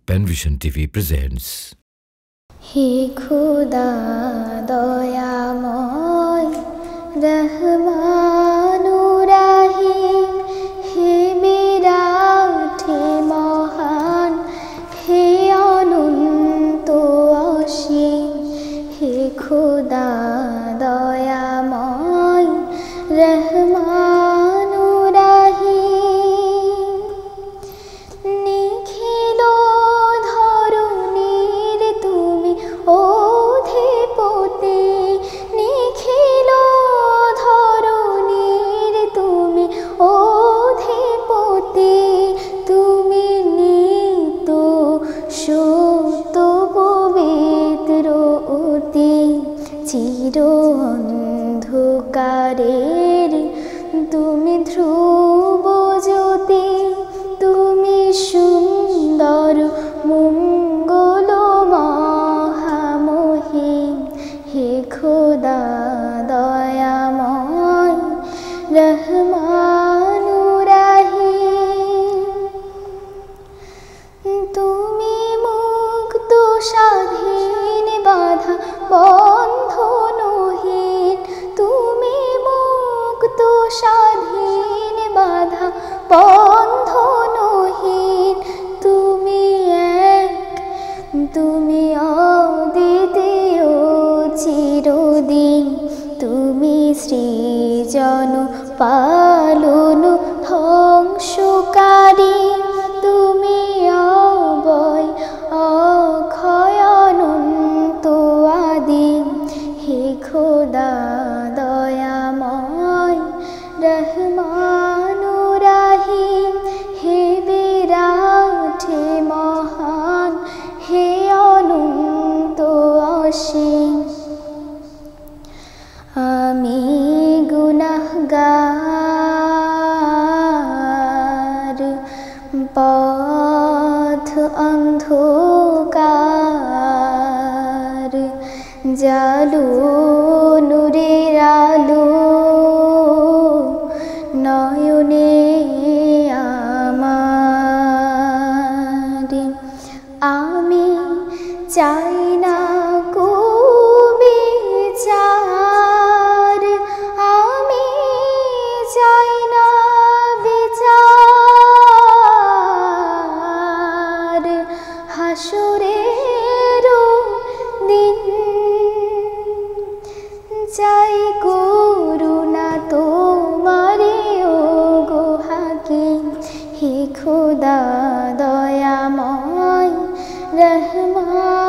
Penvision TV presents. হে খুদা দয়াময় রহমানুর রাহিম, হে বিরাট হে মহান, হে অনন্ত অসীম। হে খুদা দয়াময় রহমানুর রাহিম, নিখিল ধরণীর তুমি অধিপতি, নিখিল ধরণীর তুমি অধিপতি। তুমি নিত্য সত্য পবিত্র অতি, চির অন্ধকারের তুমি ধ্রুব জ্যোতি। তুমি সুন্দর মঙ্গল মহামহিম, হে খোদা দয়াময় রহমানুর রাহিম। তুমি মুক্ত স্বাধীন বাধা বন্ধনহীন, তুমি মুক্ত স্বাধীন বাধা বন্ধনহীন। তুমি এক, তুমি অদ্বিতীয় চিরদিন। তুমি সৃজন পালন ধ্বংসকারী, তুমি অবয় অক্ষয় অনন্ত আদিম। হে খোদা দয়াময় রহমানুর রাহিম, হে বিরাট হে মহান, হে অনন্ত অসীম। আমি গুনাহগার, পথ অন্ধকার, জালু নূরের আলো নয়নে আমার। আমি চাই না কুবিচার, আমি চাই না বিচার। হাসরের দিন চাই করুণা তোমারে ও গো হাকিম। হে খোদা দয়াময় রহমান।